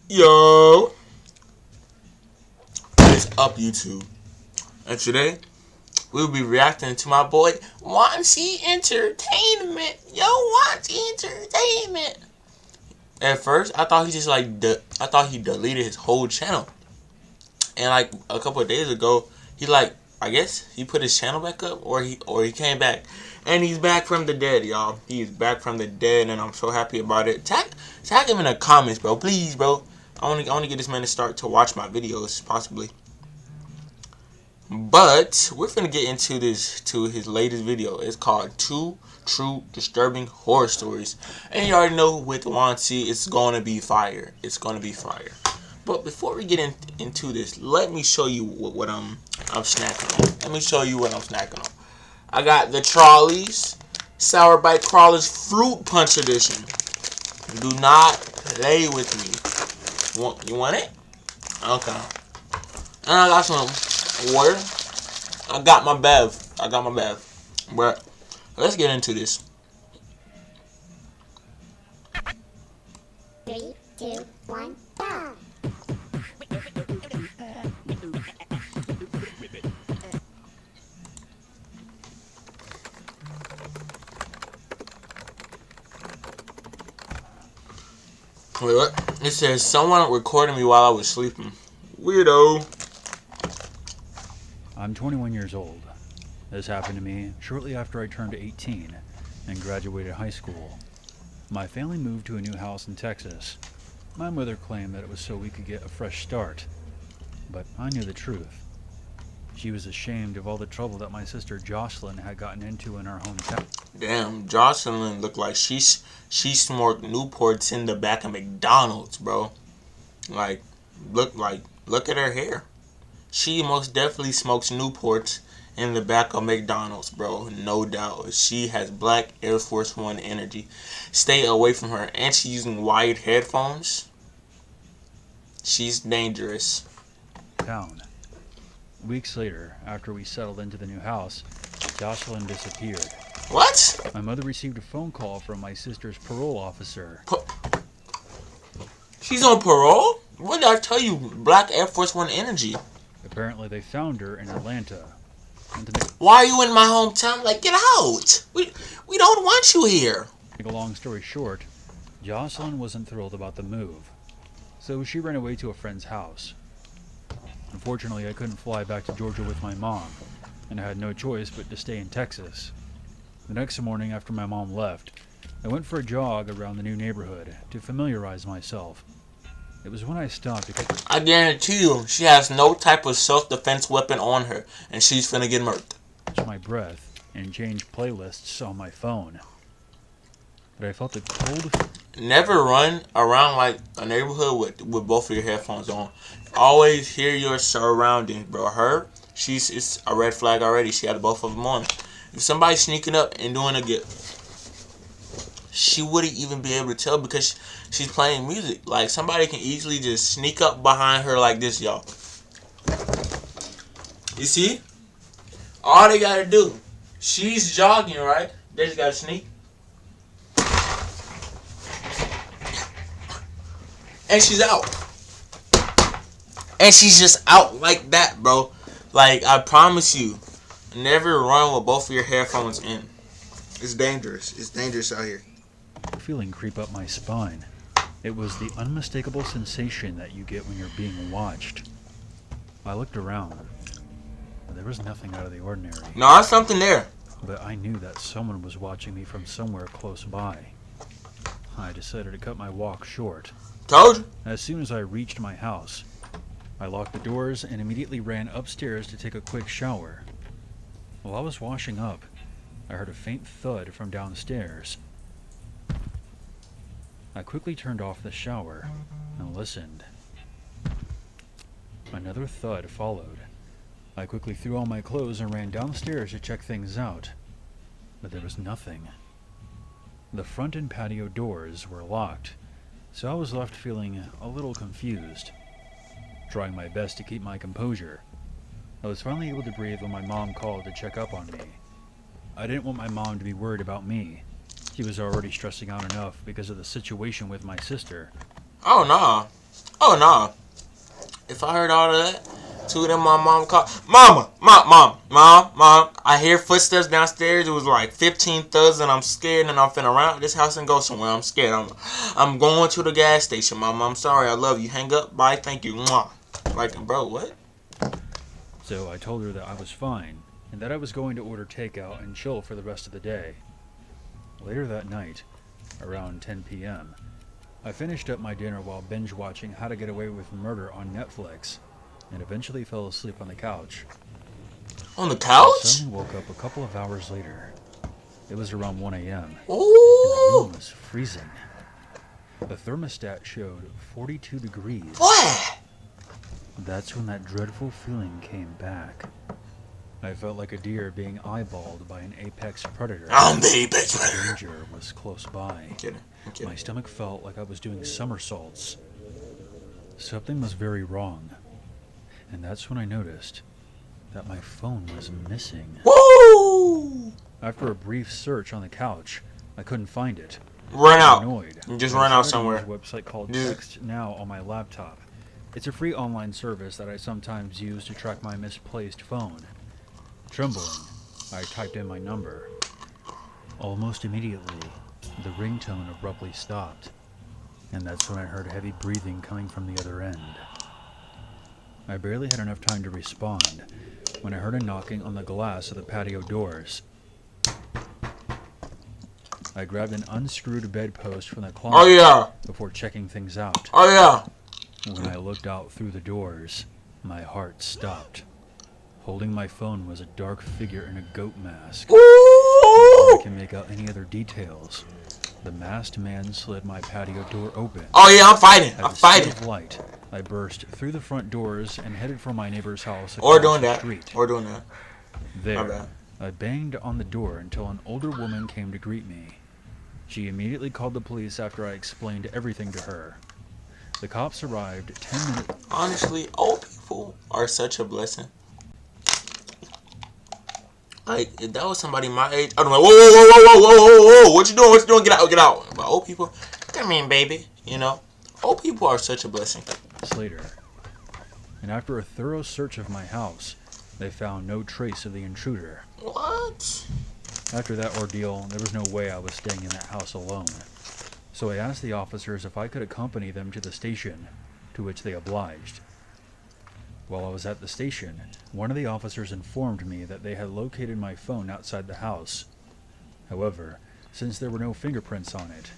Yo, what's up, YouTube? And today we'll be reacting to my boy Wancy Entertainment. Yo, Wancy Entertainment. At first, I thought he just I thought he deleted his whole channel. And like a couple of days ago, I guess he put his channel back up, or he came back, and he's back from the dead, y'all. He's back from the dead, and I'm so happy about it. Tag him in the comments, bro. Please, bro. I want to get this man to start to watch my videos, possibly. But we're gonna get into his latest video. It's called Two True Disturbing Horror Stories, and you already know with Wancy, it's gonna be fire. It's gonna be fire. But before we get into this, let me show you what I'm snacking on. Let me show you what I'm snacking on. I got the Trolleys Sour Bite Crawlers Fruit Punch Edition. Do not play with me. You want it? Okay. And I got some water. I got my bev. But let's get into this. 3, 2, 1, go! Wait, what? It says someone recorded me while I was sleeping. Weirdo. I'm 21 years old. This happened to me shortly after I turned 18 and graduated high school. My family moved to a new house in Texas. My mother claimed that it was so we could get a fresh start, but I knew the truth. She was ashamed of all the trouble that my sister Jocelyn had gotten into in our hometown. Damn, Jocelyn looked like she smoked Newports in the back of McDonald's, bro. Look at her hair. She most definitely smokes Newports in the back of McDonald's, bro. No doubt. She has black Air Force One energy. Stay away from her. And she's using wired headphones. She's dangerous. Weeks later, after we settled into the new house, Jocelyn disappeared. What? My mother received a phone call from my sister's parole officer. She's on parole? What did I tell you? Black Air Force One energy. Apparently they found her in Atlanta. Why are you in my hometown? Like, get out. We don't want you here. To make a long story short, Jocelyn wasn't thrilled about the move, so she ran away to a friend's house. Unfortunately, I couldn't fly back to Georgia with my mom, and I had no choice but to stay in Texas. The next morning after my mom left, I went for a jog around the new neighborhood to familiarize myself. It was when I stopped because I guarantee you, she has no type of self-defense weapon on her, and she's finna get murked. catch my breath and change playlists on my phone. But I felt a cold. Never run around like a neighborhood with both of your headphones on. Always hear your surroundings, bro. It's a red flag already. She had both of them on. If somebody's sneaking up and doing a get, she wouldn't even be able to tell because she's playing music. Like, somebody can easily just sneak up behind her like this, y'all. You see? All they gotta do, she's jogging, right? They just gotta sneak. And she's out. And she's just out like that, bro. Like, I promise you, never run with both of your headphones in. It's dangerous. It's dangerous out here. Feeling creep up my spine. It was the unmistakable sensation that you get when you're being watched. I looked around, but there was nothing out of the ordinary. No, there's something there. But I knew that someone was watching me from somewhere close by. I decided to cut my walk short. Told you. As soon as I reached my house, I locked the doors and immediately ran upstairs to take a quick shower. While I was washing up, I heard a faint thud from downstairs. I quickly turned off the shower and listened. Another thud followed. I quickly threw on my clothes and ran downstairs to check things out, but there was nothing. The front and patio doors were locked, so I was left feeling a little confused. Trying my best to keep my composure, I was finally able to breathe when my mom called to check up on me. I didn't want my mom to be worried about me. She was already stressing out enough because of the situation with my sister. Oh, no. Oh no. If I heard all of that, two of them, my mom called. Mom. I hear footsteps downstairs. It was like 15 thuds, and I'm scared, and I'm finna run out this house and go somewhere. I'm scared. I'm going to the gas station, Mom. I'm sorry. I love you. Hang up. Bye. Thank you. Mwah. Like, bro, what? So I told her that I was fine, and that I was going to order takeout and chill for the rest of the day. Later that night, around 10 p.m., I finished up my dinner while binge watching How to Get Away with Murder on Netflix, and eventually fell asleep on the couch. On the I couch? suddenly woke up a couple of hours later. It was around 1 a.m., and the Ooh. room was freezing. The thermostat showed 42 degrees. What? That's when that dreadful feeling came back. I felt like a deer being eyeballed by an apex predator. I'm the apex predator. Danger was close by. I'm kidding. My stomach felt like I was doing somersaults. Something was very wrong. And that's when I noticed that my phone was missing. Woo! After a brief search on the couch, I couldn't find it. Run out. Annoyed. Just I run out decided to use somewhere. a website called Just- Text Now on my laptop. It's a free online service that I sometimes use to track my misplaced phone. Trembling, I typed in my number. Almost immediately, the ringtone abruptly stopped, and that's when I heard heavy breathing coming from the other end. I barely had enough time to respond when I heard a knocking on the glass of the patio doors. I grabbed an unscrewed bedpost from the closet Oh yeah. before checking things out. Oh yeah. When I looked out through the doors, my heart stopped. Holding my phone was a dark figure in a goat mask. Before I Ooh. can make out any other details, the masked man slid my patio door open. Oh yeah, I'm fighting. At I'm the speed fighting. of light, I burst through the front doors and headed for my neighbor's house Or across doing the that. street. Or doing that. My There, bad. I banged on the door until an older woman came to greet me. She immediately called the police after I explained everything to her. The cops arrived 10 minutes. Honestly, old people are such a blessing. Like, if that was somebody my age, I'd be like, whoa, what you doing? What you doing? Get out, get out. But old people, come in, baby. You know, old people are such a blessing. Later, and after a thorough search of my house, they found no trace of the intruder. What? After that ordeal, there was no way I was staying in that house alone. So I asked the officers if I could accompany them to the station, to which they obliged. While I was at the station, one of the officers informed me that they had located my phone outside the house. However, since there were no fingerprints on it,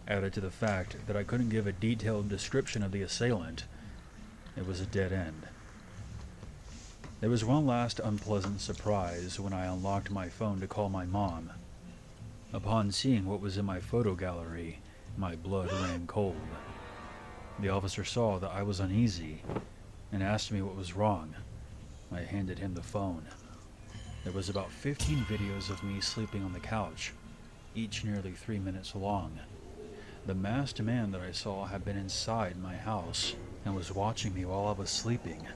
added to the fact that I couldn't give a detailed description of the assailant, it was a dead end. There was one last unpleasant surprise when I unlocked my phone to call my mom. Upon seeing what was in my photo gallery, my blood ran cold. The officer saw that I was uneasy and asked me what was wrong. I handed him the phone. There was about 15 videos of me sleeping on the couch, each nearly 3 minutes long. The masked man that I saw had been inside my house and was watching me while I was sleeping.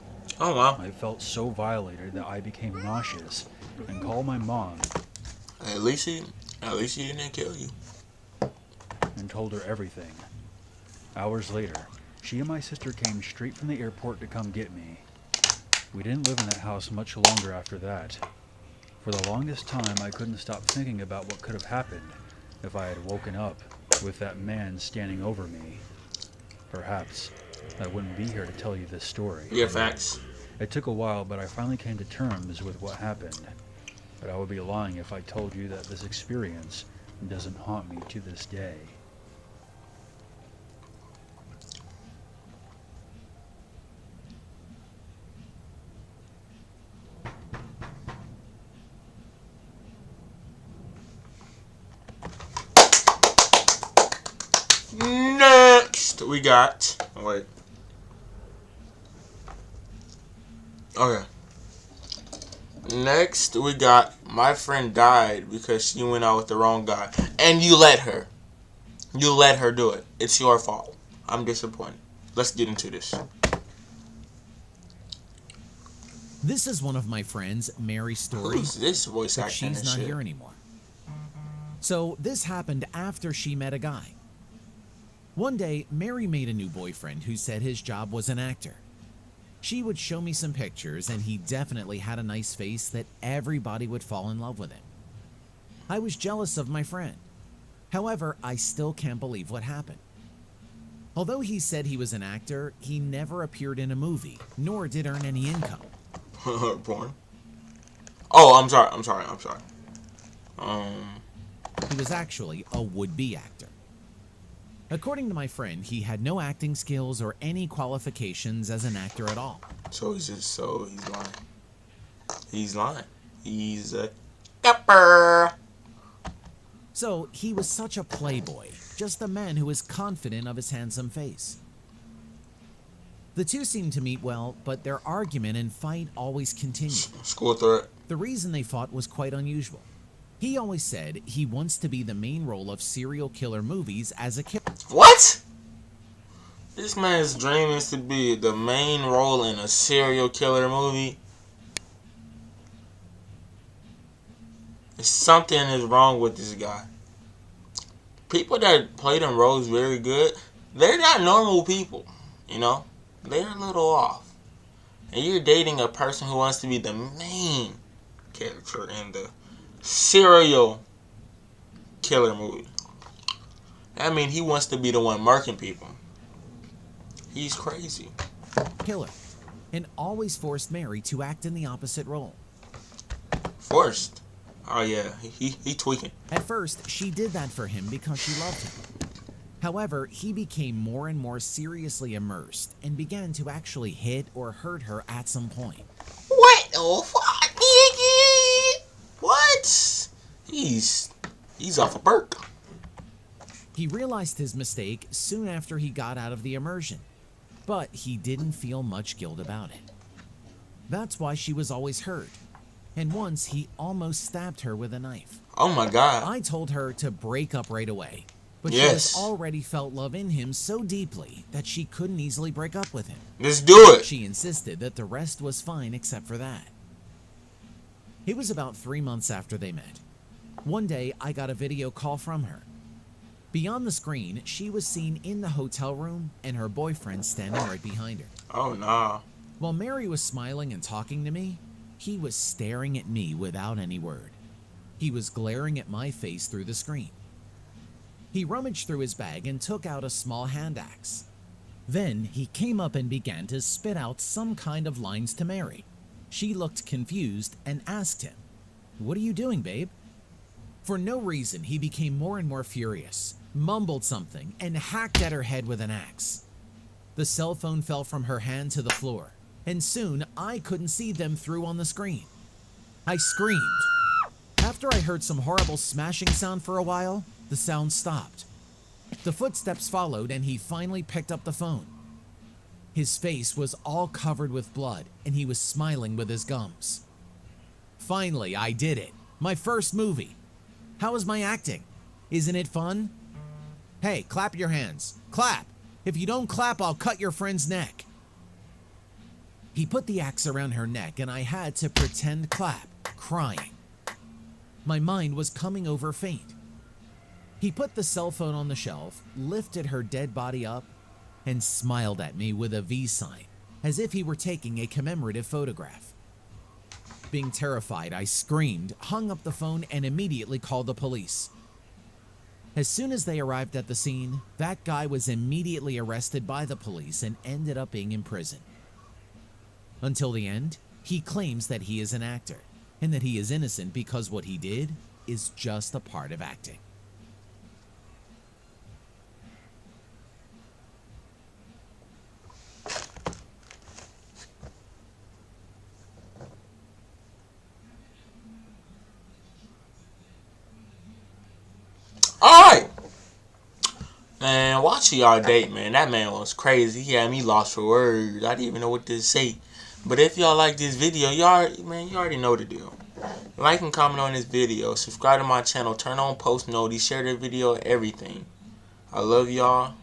Oh wow. I felt so violated that I became nauseous and called my mom At least he didn't kill you. and told her everything. Hours later, she and my sister came straight from the airport to come get me. We didn't live in that house much longer after that. For the longest time, I couldn't stop thinking about what could have happened if I had woken up with that man standing over me. Perhaps I wouldn't be here to tell you this story. Yeah, facts. It took a while, but I finally came to terms with what happened. But I would be lying if I told you that this experience doesn't haunt me to this day. Next, we got. Wait. Okay. Next, we got my friend died because she went out with the wrong guy. And you let her. You let her do it. It's your fault. I'm disappointed. Let's get into this. This is one of my friends, Mary's story, Who's this voice but acting she's and not shit? here anymore. So this happened after she met a guy. One day, Mary made a new boyfriend who said his job was an actor. She would show me some pictures, and he definitely had a nice face that everybody would fall in love with him. I was jealous of my friend. However, I still can't believe what happened. Although he said he was an actor, he never appeared in a movie, nor did earn any income. Porn. Oh, I'm sorry. He was actually a would-be actor. According to my friend, he had no acting skills or any qualifications as an actor at all. So he's lying. He's lying. He's a capper. So he was such a playboy, just a man who was confident of his handsome face. The two seemed to meet well, but their argument and fight always continued. School threat. The reason they fought was quite unusual. He always said he wants to be the main role of serial killer movies as a killer. What? This man's dream is to be the main role in a serial killer movie. Something is wrong with this guy. People that play them roles very good, they're not normal people, you know? They're a little off. And you're dating a person who wants to be the main character in the serial killer movie. I mean, he wants to be the one murking people. He's crazy. Killer, and always forced Mary to act in the opposite role. Forced. Oh yeah, he tweaking. At first, she did that for him because she loved him. However, he became more and more seriously immersed and began to actually hit or hurt her at some point. What the fuck, nigga? What? He's off a perk. He realized his mistake soon after he got out of the immersion, but he didn't feel much guilt about it. That's why she was always hurt, and once he almost stabbed her with a knife. Oh my god. I told her to break up right away, but she Yes. has already felt love in him so deeply that she couldn't easily break up with him. Let's do it. She insisted that the rest was fine except for that. It was about 3 months after they met. One day, I got a video call from her. Beyond the screen, she was seen in the hotel room and her boyfriend standing right behind her. Oh nah. While Mary was smiling and talking to me, he was staring at me without any word. He was glaring at my face through the screen. He rummaged through his bag and took out a small hand axe. Then he came up and began to spit out some kind of lines to Mary. She looked confused and asked him, "What are you doing, babe?" For no reason, he became more and more furious, mumbled something, and hacked at her head with an axe. The cell phone fell from her hand to the floor, and soon I couldn't see them through on the screen. I screamed. After I heard some horrible smashing sound for a while, the sound stopped. The footsteps followed, and he finally picked up the phone. His face was all covered with blood, and he was smiling with his gums. Finally, I did it. My first movie. How is my acting? Isn't it fun? Hey, clap your hands. Clap! If you don't clap, I'll cut your friend's neck. He put the axe around her neck, and I had to pretend clap, crying. My mind was coming over faint. He put the cell phone on the shelf, lifted her dead body up, and smiled at me with a V sign, as if he were taking a commemorative photograph. Being terrified, I screamed, hung up the phone, and immediately called the police. As soon as they arrived at the scene, that guy was immediately arrested by the police and ended up being in prison. Until the end, he claims that he is an actor, and that he is innocent because what he did is just a part of acting. Alright. Man, watching y'all date, man. That man was crazy. He had me lost for words. I didn't even know what to say. But if y'all like this video, you already know the deal. Like and comment on this video. Subscribe to my channel. Turn on post notifications. Share the video. Everything. I love y'all.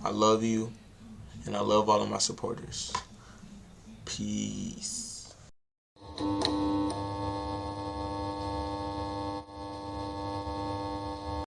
I love you. And I love all of my supporters. Peace.